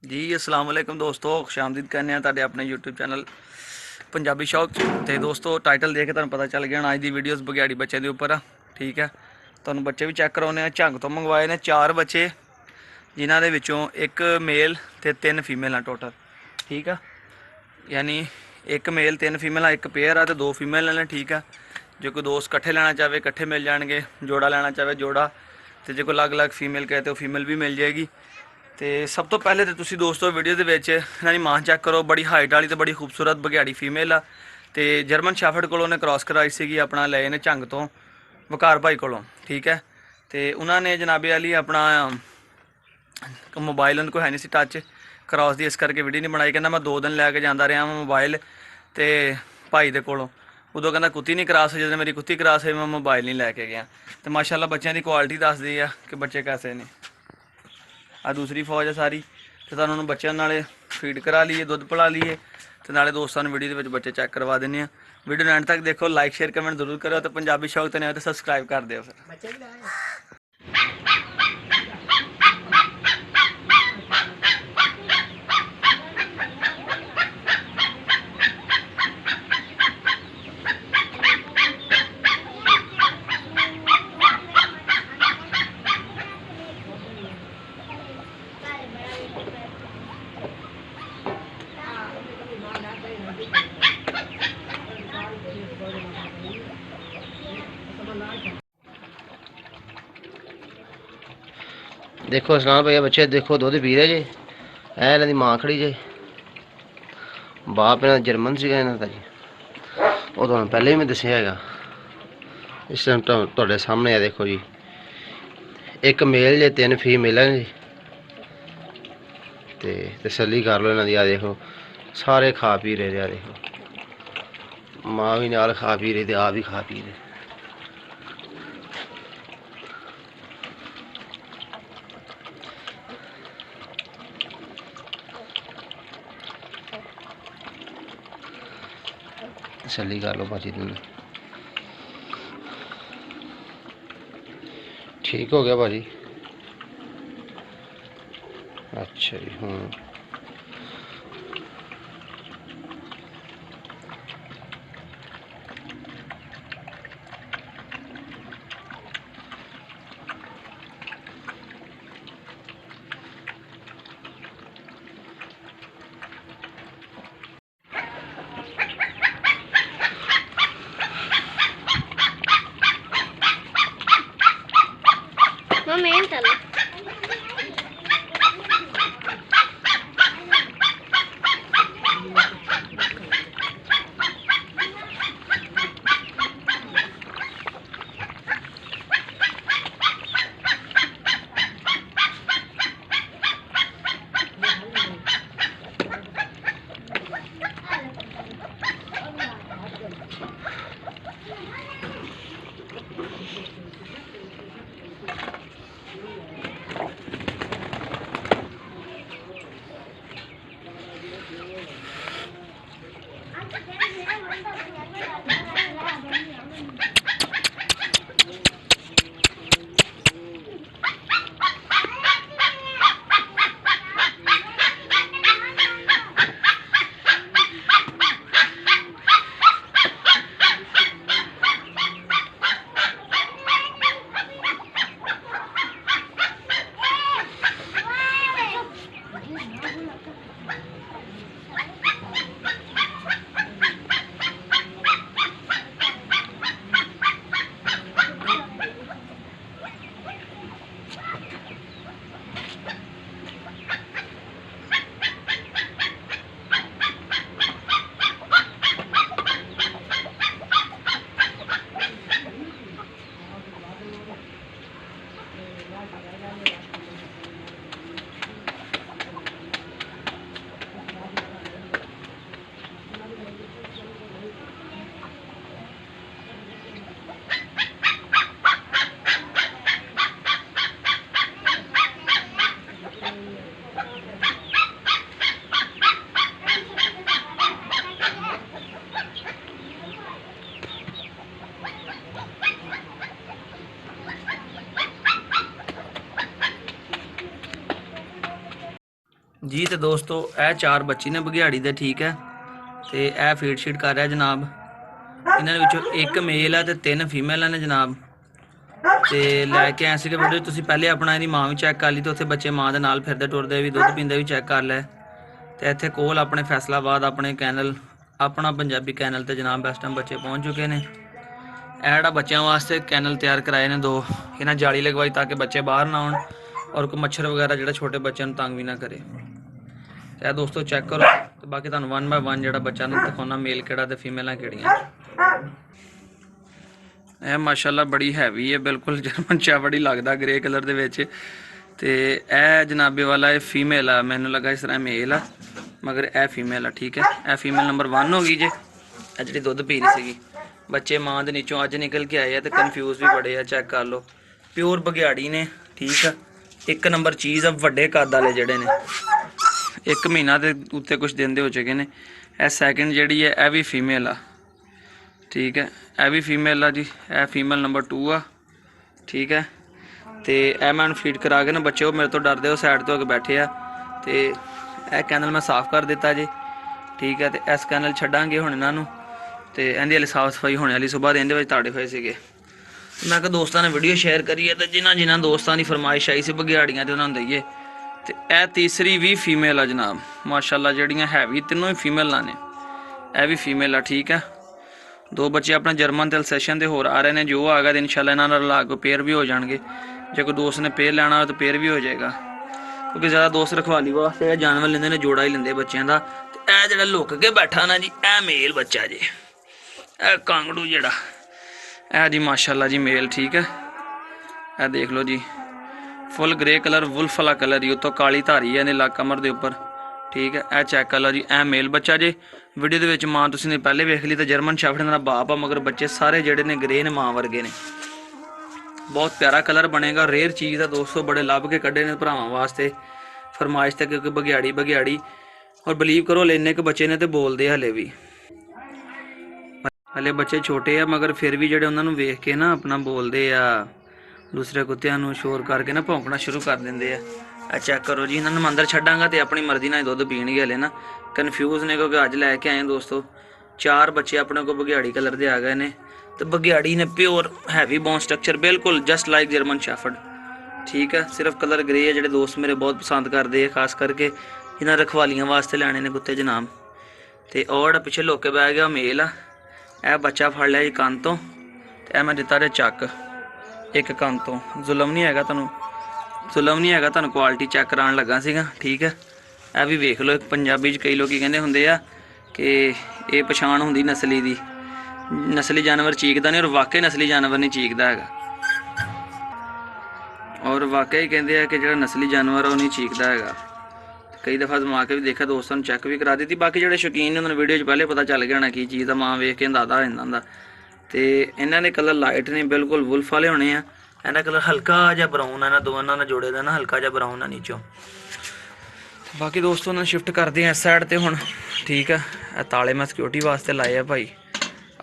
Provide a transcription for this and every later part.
जी अस्सलाम वालेकुम दोस्तों, खुशामदीद करने ਤੁਹਾਡੇ ਆਪਣੇ YouTube ਚੈਨਲ ਪੰਜਾਬੀ ਸ਼ੌਕ ਤੇ ਦੋਸਤੋ ਟਾਈਟਲ ਦੇਖ ਕੇ ਤੁਹਾਨੂੰ ਪਤਾ ਚੱਲ ਗਿਆ ਹੁਣ ਅੱਜ ਦੀ ਵੀਡੀਓਜ਼ ਬਗਿਆੜੀ ਬੱਚੇ ਦੇ ਉੱਪਰ ਆ। ਠੀਕ ਹੈ, ਤੁਹਾਨੂੰ ਬੱਚੇ ਵੀ ਚੈੱਕ ਕਰਾਉਣੇ ਆ। ਝੰਗ ਤੋਂ ਮੰਗਵਾਏ ਨੇ 4 ਬੱਚੇ, ਜਿਨ੍ਹਾਂ ਦੇ ਵਿੱਚੋਂ ਇੱਕ ਮੇਲ ਤੇ 3 ਫੀਮੇਲ ਆ ਟੋਟਲ। ਠੀਕ ਆ, यानी एक मेल 3 फीमेल, एक पेयर आ तो 2 फीमेल ने। ठीक है, जो कोई दोस्त कट्ठे लेना चाहे कट्ठे मिल जाएंगे, जोड़ा लेना चाहे जोड़ा, तो जो कोई अलग अलग फीमेल कहते हो फीमेल भी मिल जाएगी। तो सब तो पहले तो तुसी दोस्तों वीडियो के इन्होंने मां चैक करो, बड़ी हाइट वाली तो बड़ी खूबसूरत बघियाड़ी फीमेल आ। तो जर्मन शैफर्ड को क्रॉस कराई सी अपना ले ने झंग तो वकार भाई को। ठीक है, तो उन्होंने जनाबे वाली अपना मोबाइल उनको है नहीं सी टच क्रॉस की, इस करके वीडियो नहीं बनाई। कहना मैं 2 दिन लैके जाता रहा मैं मोबाइल तो भाई के कोलों, उदों कहना कुत्ती नहीं क्रॉस, जो मेरी कुत्ती क्रॉस हुई मैं मोबाइल नहीं लैके गया। तो माशाल्लाह बच्चों की क्वालिटी दसदी है कि बच्चे कैसे ने। आ दूसरी फौज है सारी, तो तुहानूं बच्चों नाले फीड करा लीए, दुध पिला लीए, तो नाले दोस्तों वीडियो के बच्चे चैक करवा देने हैं। वीडियो एंड तक देखो, लाइक शेयर कमेंट जरूर करो, तो पंजाबी शौक तो नहीं तो सबसक्राइब कर दो फिर। देखो सलाम भैया बच्चे, देखो दुध पी रहे जे। इन्हों की मां खड़ी जे, बाप इन्हों जर्मन से इन्हों का जी, वो तो पहले ही मैं दसिया है। इस टाइम तो सामने है, देखो जी एक मेल जे 3 फीमेल है जी। तो तसली कर लो इन्हों की। आ देखो सारे खा पी रहे, आ देखो माँ भी नाल खा पी रही, आप भी खा पी रहे। तसली कर लो भाजी, तुम ठीक हो गया भाजी। अच्छा जी, ਜੀ। ਤੇ ਦੋਸਤੋ ਇਹ 4 ਬੱਚੇ ਨੇ ਬਘਿਆੜੀ ਦੇ, ਠੀਕ ਹੈ। ਤੇ ਇਹ ਫੀਡ ਸ਼ੀਟ ਕਰ ਰਿਹਾ ਜਨਾਬ। ਇਹਨਾਂ ਦੇ ਵਿੱਚੋਂ 1 ਮੇਲ ਹੈ ਤੇ 3 ਫੀਮੇਲਾਂ ਨੇ ਜਨਾਬ। ਤੇ ਲੈ ਕੇ ਆਏ ਸੀਗੇ ਵੀਡੀਓ, ਤੁਸੀਂ ਪਹਿਲੇ ਆਪਣਾ ਇਹਦੀ ਮਾਂ ਵੀ ਚੈੱਕ ਕਰ ਲਈ, ਤੇ ਉੱਥੇ ਬੱਚੇ ਮਾਂ ਦੇ ਨਾਲ ਫਿਰਦੇ ਟੁਰਦੇ ਵੀ ਦੁੱਧ ਪੀਂਦੇ ਵੀ ਚੈੱਕ ਕਰ ਲੈ। ਤੇ ਇੱਥੇ ਕੋਲ ਆਪਣੇ ਫੈਸਲਾਬਾਦ ਆਪਣੇ ਕੈਨਲ, ਆਪਣਾ ਪੰਜਾਬੀ ਕੈਨਲ ਤੇ ਜਨਾਬ ਇਸ ਟਾਈਮ ਬੱਚੇ ਪਹੁੰਚ ਚੁੱਕੇ ਨੇ। ਇਹ ਜਿਹੜਾ ਬੱਚਿਆਂ ਵਾਸਤੇ ਕੈਨਲ ਤਿਆਰ ਕਰਾਏ ਨੇ 2, ਇਹਨਾਂ ਜਾਲੀ ਲਗਵਾਈ ਤਾਂ ਕਿ ਬੱਚੇ ਬਾਹਰ ਨਾ ਆਉਣ ਔਰ ਕੋਈ ਮੱਛਰ ਵਗੈਰਾ ਜਿਹੜਾ ਛੋਟੇ ਬੱਚਿਆਂ ਨੂੰ ਤੰਗ ਵੀ ਨਾ ਕਰੇ। ਤੇ ਇਹ ਦੋਸਤੋ ਚੈੱਕ ਕਰੋ, ਤੇ ਬਾਕੀ ਤੁਹਾਨੂੰ 1 ਬਾਏ 1 ਜਿਹੜਾ ਬੱਚਾ ਨੂੰ ਦਿਖਾਉਣਾ ਮੇਲ ਕਿਹੜਾ ਤੇ ਫੀਮੇਲਾਂ ਕਿਹੜੀਆਂ। ਇਹ ਮਾਸ਼ਾਅੱਲਾ ਬੜੀ ਹੈਵੀ ਹੈ, ਬਿਲਕੁਲ ਜਰਮਨ ਸ਼ੈਫਰਡ ਹੀ ਲੱਗਦਾ ਗ੍ਰੇ ਕਲਰ ਦੇ ਵਿੱਚ। ਤੇ ਇਹ ਜਨਾਬੇ ਵਾਲਾ ਇਹ ਫੀਮੇਲ ਆ, ਮੈਨੂੰ ਲੱਗਾ ਇਸ ਤਰ੍ਹਾਂ ਮੇਲ ਆ ਮਗਰ ਇਹ ਫੀਮੇਲ ਆ, ਠੀਕ ਹੈ। ਇਹ ਫੀਮੇਲ ਨੰਬਰ 1 ਹੋ ਗਈ ਜੇ। ਇਹ ਜਿਹੜੀ ਦੁੱਧ ਪੀ ਰਹੀ ਸੀਗੀ, ਬੱਚੇ ਮਾਂ ਦੇ ਨੀਚੋਂ ਅੱਜ ਨਿਕਲ ਕੇ ਆਏ ਆ ਤੇ ਕਨਫਿਊਜ਼ ਵੀ ਬੜੇ ਆ, ਚੈੱਕ ਕਰ ਲਓ। ਪਿਓਰ ਬਘਿਆੜੀ ਨੇ, ਠੀਕ ਆ। 1 ਨੰਬਰ ਚੀਜ਼ ਆ, ਵੱਡੇ ਕੱਦ ਵਾਲੇ ਜਿਹੜੇ ਨੇ। 1 ਮਹੀਨਾ ਦੇ ਉੱਤੇ ਕੁਝ ਦਿਨ ਦੇ ਹੋ ਚੁੱਕੇ ਨੇ। ਇਹ ਸੈਕਿੰਡ ਜਿਹੜੀ ਹੈ ਇਹ ਵੀ ਫੀਮੇਲ ਆ, ਠੀਕ ਹੈ। ਇਹ ਵੀ ਫੀਮੇਲ ਆ ਜੀ। ਇਹ ਫੀਮੇਲ ਨੰਬਰ 2 ਆ, ਠੀਕ ਹੈ। ਤੇ ਇਹ ਮੈਂ ਫੀਡ ਕਰਾ ਕੇ ਨਾ ਬੱਚੇ ਉਹ ਮੇਰੇ ਤੋਂ ਡਰਦੇ ਉਹ ਸਾਈਡ 'ਤੇ ਹੋ ਕੇ ਬੈਠੇ ਆ। ਤੇ ਇਹ ਕੈਨਲ ਮੈਂ ਸਾਫ਼ ਕਰ ਦਿੱਤਾ ਜੀ, ਠੀਕ ਹੈ। ਤੇ ਇਸ ਕੈਨਲ ਛੱਡਾਂਗੇ ਹੁਣ ਇਹਨਾਂ ਨੂੰ, ਤੇ ਇਹਦੀ ਵਾਲੀ ਸਾਫ਼ ਸਫਾਈ ਹੋਣੇ ਵਾਲੀ। ਸੁਬਾਹ ਦੇ ਇਹਦੇ ਵਿੱਚ ਤਾੜੇ ਹੋਏ ਸੀਗੇ। ਮੈਂ ਕਿਹਾ ਦੋਸਤਾਂ ਨੇ ਵੀਡੀਓ ਸ਼ੇਅਰ ਕਰੀਏ ਤੇ ਜਿਨ੍ਹਾਂ ਦੋਸਤਾਂ ਦੀ ਫਰਮਾਇਸ਼ ਆਈ ਸੀ ਬਘਿਆੜੀਆਂ ਤੇ ਉਹਨਾਂ ਨੂੰ ਦਈਏ। ਤੇ ਇਹ ਤੀਸਰੀ ਵੀ ਫੀਮੇਲ ਆ ਜਨਾਬ, ਮਾਸ਼ਾਅੱਲਾ। ਜਿਹੜੀਆਂ ਹੈਵੀ ਤਿੰਨੋਂ ਹੀ ਫੀਮੇਲਾਂ ਨੇ। ਇਹ ਵੀ ਫੀਮੇਲ ਆ, ਠੀਕ ਹੈ। 2 ਬੱਚੇ ਆਪਣਾ ਜਰਮਨ ਤੇ ਅਲਸੇਸ਼ਨ ਦੇ ਹੋਰ ਆ ਰਹੇ ਨੇ। ਜੋ ਆ ਗਿਆ ਤੇ ਇਨਸ਼ਾਅੱਲਾ ਇਹਨਾਂ ਨਾਲ ਲਾ ਕੇ ਪੇਅਰ ਵੀ ਹੋ ਜਾਣਗੇ। ਜੇ ਕੋਈ ਦੋਸਤ ਨੇ ਪੇਅਰ ਲੈਣਾ ਹੋਵੇ ਤਾਂ ਪੇਅਰ ਵੀ ਹੋ ਜਾਏਗਾ, ਕਿਉਂਕਿ ਜ਼ਿਆਦਾ ਦੋਸਤ ਰਖਵਾਲੀ ਵਾਸਤੇ ਇਹ ਜਾਨਵਰ ਲੈਂਦੇ ਨੇ, ਜੋੜਾ ਹੀ ਲੈਂਦੇ ਬੱਚਿਆਂ ਦਾ। ਤੇ ਇਹ ਜਿਹੜਾ ਲੁੱਕ ਕੇ ਬੈਠਾ ਨਾ ਜੀ, ਇਹ ਮੇਲ ਬੱਚਾ ਜੀ। ਇਹ ਕਾਂਗੜੂ ਜਿਹੜਾ ਇਹ ਜੀ ਮਾਸ਼ਾਅੱਲਾ ਜੀ ਮੇਲ, ਠੀਕ ਹੈ। ਇਹ ਦੇਖ ਲਓ ਜੀ, ਫੁੱਲ ਗ੍ਰੇ ਕਲਰ, ਵੁਲਫ ਵਾਲਾ ਕਲਰ ਹੀ, ਉੱਤੋਂ ਕਾਲੀ ਧਾਰੀ ਹੈ ਇਹਨੇ ਲੱਕ ਕਮਰ ਦੇ ਉੱਪਰ, ਠੀਕ ਹੈ। ਇਹ ਚੈੱਕ ਕਰ ਲਓ ਜੀ, ਇਹ ਮੇਲ ਬੱਚਾ ਜੇ। ਵੀਡੀਓ ਦੇ ਵਿੱਚ ਮਾਂ ਤੁਸੀਂ ਨੇ ਪਹਿਲੇ ਵੇਖ ਲਈ, ਤਾਂ ਜਰਮਨ ਸ਼ੈਫਰਡ ਦਾ ਬਾਪ ਆ, ਮਗਰ ਬੱਚੇ ਸਾਰੇ ਜਿਹੜੇ ਨੇ ਗ੍ਰੇ ਨੇ, ਮਾਂ ਵਰਗੇ ਨੇ। ਬਹੁਤ ਪਿਆਰਾ ਕਲਰ ਬਣੇਗਾ, ਰੇਅਰ ਚੀਜ਼ ਆ ਦੋਸਤੋ, ਬੜੇ ਲੱਭ ਕੇ ਕੱਢੇ ਨੇ ਭਰਾਵਾਂ ਵਾਸਤੇ ਫਰਮਾਇਸ਼ ਤੇ, ਕਿਉਂਕਿ ਬਘਿਆੜੀ। ਔਰ ਬਲੀਵ ਕਰੋ ਇੰਨੇ ਕੁ ਬੱਚੇ ਨੇ ਤੇ ਬੋਲਦੇ ਹਲੇ ਵੀ, ਹਲੇ ਬੱਚੇ ਛੋਟੇ ਆ, ਮਗਰ ਫਿਰ ਵੀ ਜਿਹੜੇ ਉਹਨਾਂ ਨੂੰ ਵੇਖ ਕੇ ਨਾ ਆਪਣਾ ਬੋਲਦੇ ਆ, ਦੂਸਰੇ ਕੁੱਤਿਆਂ ਨੂੰ ਸ਼ੋਰ ਕਰਕੇ ਨਾ ਭੌਂਕਣਾ ਸ਼ੁਰੂ ਕਰ ਦਿੰਦੇ ਆ। ਇਹ ਚੈੱਕ ਕਰੋ ਜੀ, ਇਹਨਾਂ ਨੂੰ ਮੈਂ ਅੰਦਰ ਛੱਡਾਂਗਾ ਤੇ ਆਪਣੀ ਮਰਜ਼ੀ ਨਾਲ ਦੁੱਧ ਪੀਣਗੇ। ਹਲੇ ਨਾ ਕਨਫਿਊਜ਼ ਨੇ, ਕਿਉਂਕਿ ਅੱਜ ਲੈ ਕੇ ਆਏ ਦੋਸਤੋ 4 ਬੱਚੇ ਆਪਣੇ ਕੋਲ ਬਘਿਆੜੀ ਕਲਰ ਦੇ ਆ ਗਏ ਨੇ। ਤੇ ਬਘਿਆੜੀ ਨੇ ਪਿਓਰ ਹੈਵੀ ਬੋਨ ਸਟਰਕਚਰ, ਬਿਲਕੁਲ ਜਸਟ ਲਾਈਕ ਜਰਮਨ ਸ਼ੈਫਰਡ, ਠੀਕ ਹੈ। ਸਿਰਫ ਕਲਰ ਗ੍ਰੇ ਹੈ, ਜਿਹੜੇ ਦੋਸਤ ਮੇਰੇ ਬਹੁਤ ਪਸੰਦ ਕਰਦੇ ਆ, ਖਾਸ ਕਰਕੇ ਇਹਨਾਂ ਰਖਵਾਲੀਆਂ ਵਾਸਤੇ ਲੈਣੇ ਨੇ ਕੁੱਤੇ ਜਨਾਬ। ਤੇ ਉਹ ਜਿਹੜਾ ਪਿੱਛੇ ਲੁੱਕ ਕੇ ਬਹਿ ਗਿਆ ਮੇਲ ਆ। ਇਹ ਬੱਚਾ ਫੜ ਲਿਆ ਜੀ ਕੰਨ ਤੋਂ, ਤੇ ਇਹ ਮੈਂ ਦਿੱਤਾ ਜੇ ਚੱਕ ਇੱਕ ਕੰਨ ਤੋਂ। ਜ਼ੁਲਮ ਨਹੀਂ ਹੈਗਾ ਤੁਹਾਨੂੰ, ਕੁਆਲਿਟੀ ਚੈੱਕ ਕਰਾਉਣ ਲੱਗਾ ਸੀਗਾ, ਠੀਕ ਹੈ। ਇਹ ਵੀ ਵੇਖ ਲਓ, ਪੰਜਾਬੀ 'ਚ ਕਈ ਲੋਕ ਕਹਿੰਦੇ ਹੁੰਦੇ ਆ ਕਿ ਇਹ ਪਛਾਣ ਹੁੰਦੀ ਨਸਲੀ ਦੀ। ਨਸਲੀ ਜਾਨਵਰ ਚੀਕਦਾ ਨਹੀਂ, ਔਰ ਵਾਕਈ ਨਸਲੀ ਜਾਨਵਰ ਨਹੀਂ ਚੀਕਦਾ ਹੈਗਾ। ਔਰ ਵਾਕਈ ਕਹਿੰਦੇ ਆ ਕਿ ਜਿਹੜਾ ਨਸਲੀ ਜਾਨਵਰ ਉਹ ਨਹੀਂ ਚੀਕਦਾ ਹੈਗਾ। ਕਈ ਦਫਾ ਜਮਾ ਕੇ ਵੀ ਦੇਖਿਆ, ਦੋਸਤਾਂ ਨੂੰ ਚੈੱਕ ਵੀ ਕਰਾ ਦਿੱਤੀ। ਬਾਕੀ ਜਿਹੜੇ ਸ਼ੌਕੀਨ ਨੇ ਉਹਨਾਂ ਨੂੰ ਵੀਡੀਓ 'ਚ ਪਹਿਲੇ ਪਤਾ ਚੱਲ ਗਿਆ ਹੋਣਾ ਕੀ ਚੀਜ਼ ਦਾ, ਮਾਂ ਵੇਖ ਕੇ ਅੰਦਾਜ਼ਾ ਹੋ ਜਾਂਦਾ ਹੁੰਦਾ। ਤੇ ਇਹਨਾਂ ਦੇ ਕਲਰ ਲਾਈਟ ਨੇ, ਬਿਲਕੁਲ ਵੁਲਫ ਵਾਲੇ ਹੋਣੇ ਆ। ਇਹਨਾਂ ਕਲਰ ਹਲਕਾ ਜਿਹਾ ਬਰਾਊਨ ਆ, ਇਹਨਾਂ ਦੋਵਾਂ ਨਾਲ ਜੋੜੇ ਦਾ ਨਾ ਹਲਕਾ ਜਿਹਾ ਬਰਾਊਨ ਆ ਨੀਚੋਂ। ਬਾਕੀ ਦੋਸਤੋ ਉਹਨਾਂ ਨੂੰ ਸ਼ਿਫਟ ਕਰਦੇ ਆ ਇਸ ਸਾਈਡ ਤੇ ਹੁਣ, ਠੀਕ ਆ। ਇਹ ਤਾਲੇ ਮੈਂ ਸਿਕਿਉਰਿਟੀ ਵਾਸਤੇ ਲਾਏ ਆ ਭਾਈ।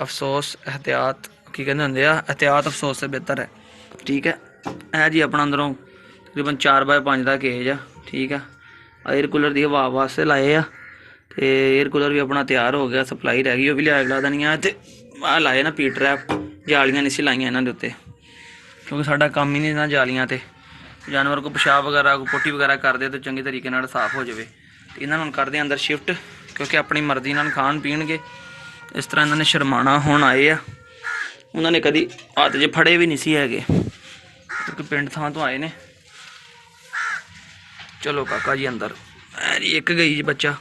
ਅਫਸੋਸ ਇਹਤਿਆਤ ਕੀ ਕਹਿੰਦੇ ਹੁੰਦੇ ਆ, ਇਹਤਿਆਤ ਅਫਸੋਸ ਸੇ ਬਿਹਤਰ ਹੈ, ਠੀਕ ਹੈ। ਇਹ ਜੀ ਆਪਣਾ ਅੰਦਰੋਂ ਤਕਰੀਬਨ 4 ਬਾਏ 5 ਦਾ ਕੇਜ ਆ, ਠੀਕ ਆ। ਏਅਰ ਕੂਲਰ ਦੀ ਹਵਾ ਵਾਸਤੇ ਲਾਏ ਆ, ਤੇ ਏਅਰ ਕੂਲਰ ਵੀ ਆਪਣਾ ਤਿਆਰ ਹੋ ਗਿਆ, ਸਪਲਾਈ ਰਹਿ ਗਈ, ਉਹ ਵੀ ਲਿਆ ਅਗਲਾ ਦਿਨ ਆ। ਤੇ ਆਹ ਲਾਏ ਨਾ ਪੀ ਟਰੈਪ, ਜਾਲੀਆਂ ਨਹੀਂ ਸੀ ਲਾਈਆਂ ਇਹਨਾਂ ਦੇ ਉੱਤੇ, ਕਿਉਂਕਿ ਸਾਡਾ ਕੰਮ ਹੀ ਨਹੀਂ ਨਾ ਜਾਲੀਆਂ ਤੇ। ਜਾਨਵਰ ਕੋ ਪਿਸ਼ਾਬ ਵਗੈਰਾ ਕੋ ਪੋਟੀ ਵਗੈਰਾ ਕਰਦੇ ਤਾਂ ਚੰਗੇ ਤਰੀਕੇ ਨਾਲ ਸਾਫ਼ ਹੋ ਜਾਵੇ। ਤੇ ਇਹਨਾਂ ਨੂੰ ਕਰਦੇ ਅੰਦਰ ਸ਼ਿਫਟ, ਕਿਉਂਕਿ ਆਪਣੀ ਮਰਜ਼ੀ ਨਾਲ ਖਾਣ ਪੀਣਗੇ। ਇਸ ਤਰ੍ਹਾਂ ਇਹਨਾਂ ਨੇ ਸ਼ਰਮਾਣਾ ਹੁਣ ਆਏ ਆ, ਉਹਨਾਂ ਨੇ ਕਦੀ ਹੱਥ 'ਚ ਫੜੇ ਵੀ ਨਹੀਂ ਸੀ ਹੈਗੇ, ਕਿਉਂਕਿ ਪਿੰਡ ਥਾਂ ਤੋਂ ਆਏ ਨੇ। ਚਲੋ ਕਾਕਾ ਜੀ ਅੰਦਰ। ਜੀ ਇੱਕ ਗਈ ਜੀ ਬੱਚਾ,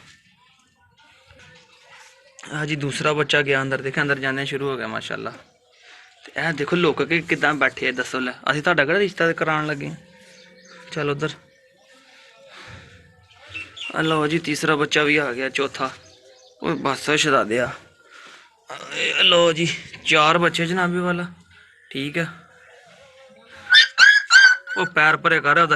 ਹਾਂ ਜੀ ਦੂਸਰਾ ਬੱਚਾ ਗਿਆ ਅੰਦਰ। ਦੇਖਿਆ ਅੰਦਰ ਜਾਂਦੇ ਸ਼ੁਰੂ ਹੋ ਗਿਆ ਮਾਸ਼ਾਅੱਲਾ। ਤੇ ਇਹ ਦੇਖੋ ਲੁੱਕ ਕੇ ਕਿੱਦਾਂ ਬੈਠੇ ਆ, ਦੱਸੋ ਲੈ ਅਸੀਂ ਤੁਹਾਡਾ ਕਿਹੜਾ ਰਿਸ਼ਤਾ ਕਰਾਉਣ ਲੱਗੇ। ਚਲ ਉਧਰ ਲਓ ਜੀ, ਤੀਸਰਾ ਬੱਚਾ ਵੀ ਆ ਗਿਆ, ਚੌਥਾ। ਉਹ ਬਸ ਛਦਾ ਆ। ਲਓ ਜੀ 4 ਬੱਚੇ ਜਨਾਬੇ ਵਾਲਾ, ਠੀਕ ਹੈ। ਉਹ ਪੈਰ ਭਰੇ ਕਰ ਰਿਹਾ ਉਹਦਾ,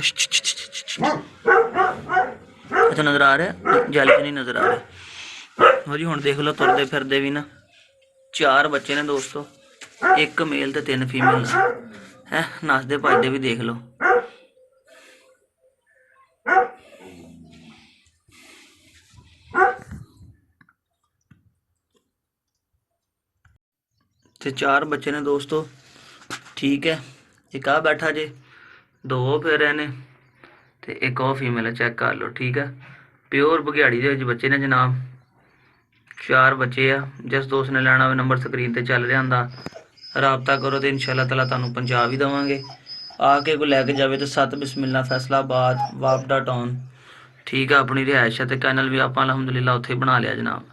ਅੱਛਾ ਨਜ਼ਰ ਆ ਰਿਹਾ, ਜਾਲੀ 'ਚ ਨਹੀਂ ਨਜ਼ਰ ਆ ਰਿਹਾ। ਹੋ ਜੀ ਹੁਣ ਦੇਖ ਲਓ ਤੁਰਦੇ ਫਿਰਦੇ ਵੀ ਨਾ। 4 ਬੱਚੇ ਨੇ ਦੋਸਤੋ, 1 ਮੇਲ ਤੇ 3 ਫੀਮੇਲ ਹੈ। ਨੱਸਦੇ ਭੱਜਦੇ ਵੀ ਦੇਖ ਲਓ। ਤੇ 4 ਬੱਚੇ ਨੇ ਦੋਸਤੋ, ਠੀਕ ਹੈ। ਇੱਕ ਆ ਬੈਠਾ ਜੇ, 2 ਉਹ ਫਿਰ ਰਹੇ ਨੇ ਤੇ ਇੱਕ ਉਹ ਫੀਮੇਲ ਹੈ, ਚੈੱਕ ਕਰ ਲਓ, ਠੀਕ ਹੈ। ਪਿਓਰ ਬਘਿਆੜੀ ਦੇ ਵਿੱਚ ਬੱਚੇ ਨੇ ਜਨਾਬ, 4 ਬੱਚੇ ਆ। ਜਿਸ ਦੋਸਤ ਨੇ ਲੈਣਾ ਹੋਵੇ ਨੰਬਰ ਸਕਰੀਨ ਤੇ ਚੱਲ ਰਿਹਾ ਹੁੰਦਾ, ਰਾਬਤਾ ਕਰੋ ਤੇ ਇਨਸ਼ਾਅੱਲਾ ਤਾਲਾ ਤੁਹਾਨੂੰ ਪਹੁੰਚਾ ਵੀ ਦੇਵਾਂਗੇ। ਆ ਕੇ ਕੋਈ ਲੈ ਕੇ ਜਾਵੇ ਤੇ 7 ਬਿਸਮਿਲ੍ਲਾ ਫੈਸਲਾਬਾਦ ਵਾਪਡਾ ਟਾਊਨ, ਠੀਕ ਹੈ। ਆਪਣੀ ਰਿਹਾਇਸ਼ ਹੈ ਤੇ ਕੈਨਲ ਵੀ ਆਪਾਂ ਅਲਹਮਦੁਲਿਲਾ ਉੱਥੇ ਹੀ ਬਣਾ ਲਿਆ ਜਨਾਬ,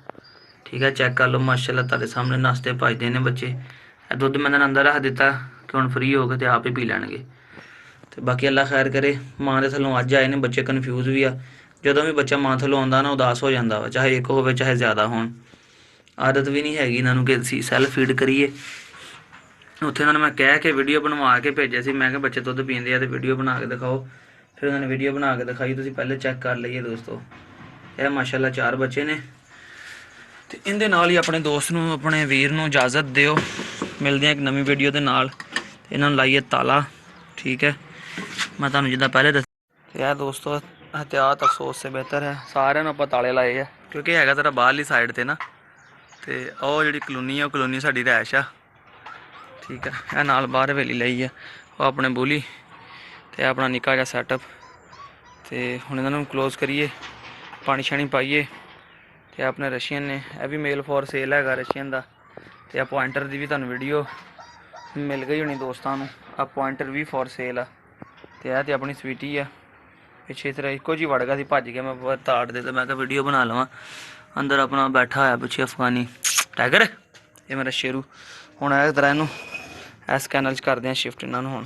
ਠੀਕ ਹੈ। ਚੈੱਕ ਕਰ ਲਓ ਮਾਸ਼ਾਅੱਲਾ, ਤੁਹਾਡੇ ਸਾਹਮਣੇ ਨਾਸ਼ਤੇ ਭਜਦੇ ਨੇ ਬੱਚੇ। ਇਹ ਦੁੱਧ ਮੈਂ ਇਹਨਾਂ ਅੰਦਰ ਰੱਖ ਦਿੱਤਾ ਕਿ ਹੁਣ ਫ੍ਰੀ ਹੋ ਕੇ ਤੇ ਆਪ ਹੀ ਪੀ ਲੈਣਗੇ। ਤੇ ਬਾਕੀ ਅੱਲਾ ਖੈਰ ਕਰੇ। ਮਾਂ ਦੇ ਥੱਲੋਂ ਅੱਜ ਆਏ ਨੇ ਬੱਚੇ, ਕਨਫਿਊਜ਼ ਵੀ ਆ। ਜਦੋਂ ਵੀ ਬੱਚਾ ਮਾਂ ਥੱਲੋਂ ਆਉਂਦਾ ਨਾ ਉਦਾਸ ਹੋ ਜਾਂਦਾ ਵਾ, ਚਾਹੇ ਇੱਕ ਹੋਵੇ ਚਾਹੇ ਜ਼ਿਆਦਾ ਹੋਣ। ਆਦਤ ਵੀ ਨਹੀਂ ਹੈਗੀ ਇਹਨਾਂ ਨੂੰ ਕਿ ਅਸੀਂ ਸੈਲਫ ਫੀਡ ਕਰੀਏ। ਉੱਥੇ ਉਹਨਾਂ ਨੂੰ ਮੈਂ ਕਹਿ ਕੇ ਵੀਡੀਓ ਬਣਵਾ ਕੇ ਭੇਜਿਆ ਸੀ, ਮੈਂ ਕਿਹਾ ਬੱਚੇ ਦੁੱਧ ਪੀਂਦੇ ਆ ਤੇ ਵੀਡੀਓ ਬਣਾ ਕੇ ਦਿਖਾਓ। ਫਿਰ ਉਹਨਾਂ ਨੇ ਵੀਡੀਓ ਬਣਾ ਕੇ ਦਿਖਾਈ, ਤੁਸੀਂ ਪਹਿਲੇ ਚੈੱਕ ਕਰ ਲਈਏ ਦੋਸਤੋ। ਇਹ ਮਾਸ਼ਾਅੱਲਾ 4 ਬੱਚੇ ਨੇ ਤੇ ਇਹਦੇ ਨਾਲ ਹੀ ਆਪਣੇ ਦੋਸਤ ਨੂੰ, ਆਪਣੇ ਵੀਰ ਨੂੰ ਇਜਾਜ਼ਤ ਦਿਓ। ਮਿਲਦੇ ਹਾਂ ਇੱਕ ਨਵੀਂ ਵੀਡੀਓ ਦੇ ਨਾਲ। ਇਹਨਾਂ ਨੂੰ ਲਾਈਏ ਤਾਲਾ, ਠੀਕ ਹੈ। ਮੈਂ ਤੁਹਾਨੂੰ ਜਿੱਦਾਂ ਪਹਿਲੇ ਦੱਸਿਆ ਇਹ ਦੋਸਤੋ, ਇਹਤਿਆਤ ਅਫਸੋਸ ਸੇ ਬਿਹਤਰ ਹੈ। ਸਾਰਿਆਂ ਨੂੰ ਆਪਾਂ ਤਾਲੇ ਲਾਏ ਆ ਕਿਉਂਕਿ ਹੈਗਾ ਤੇਰਾ ਬਾਹਰਲੀ ਸਾਈਡ ਤੇ ਨਾ, ਤੇ ਉਹ ਜਿਹੜੀ ਕਲੋਨੀ ਆ ਉਹ ਕਲੋਨੀ ਸਾਡੀ ਰਿਹਾਇਸ਼ ਆ, ਠੀਕ ਹੈ। ਇਹ ਨਾਲ ਬਾਹਰ ਹਵੇਲੀ ਲਈ ਆ, ਉਹ ਆਪਣੇ ਬੋਲੀ ਤੇ ਆਪਣਾ ਨਿੱਕਾ ਜਿਹਾ ਸੈਟਅਪ। ਤੇ ਹੁਣ ਇਹਨਾਂ ਨੂੰ ਕਲੋਜ਼ ਕਰੀਏ, ਪਾਣੀ ਸ਼ਾਣੀ ਪਾਈਏ। ਤੇ ਆਪਣੇ ਰਸ਼ੀਅਨ ਨੇ, ਇਹ ਵੀ ਮੇਲ ਫੋਰ ਸੇਲ ਹੈਗਾ ਰਸ਼ੀਅਨ ਦਾ। ਤੇ ਆ ਪੁਆਇੰਟਰ ਦੀ ਵੀ ਤੁਹਾਨੂੰ ਵੀਡੀਓ ਮਿਲ ਗਈ ਹੋਣੀ ਦੋਸਤਾਂ ਨੂੰ। ਆ ਪੁਆਇੰਟਰ ਵੀ ਫੋਰ ਸੇਲ ਆ। ਤੇ ਇਹ ਤੇ ਆਪਣੀ ਸਵੀਟੀ ਆ, ਪਿੱਛੇ ਤਰ੍ਹਾਂ ਇੱਕੋ ਜਿਹੀ ਵੜ ਗਿਆ ਸੀ, ਭੱਜ ਗਿਆ ਮੈਂ ਤਾੜ ਦੇ, ਤੇ ਮੈਂ ਕਿਹਾ ਵੀਡੀਓ ਬਣਾ ਲਵਾਂ। ਅੰਦਰ ਆਪਣਾ ਬੈਠਾ ਹੋਇਆ ਪਿੱਛੇ ਅਫਗਾਨੀ ਟਾਈਗਰ, ਇਹ ਮੇਰਾ ਸ਼ੇਰੂ। ਹੁਣ ਇਸ ਤਰ੍ਹਾਂ ਇਹਨੂੰ ਇਸ ਕੈਨਲ 'ਚ ਕਰਦੇ ਹਾਂ ਸ਼ਿਫਟ ਇਹਨਾਂ ਨੂੰ ਹੁਣ।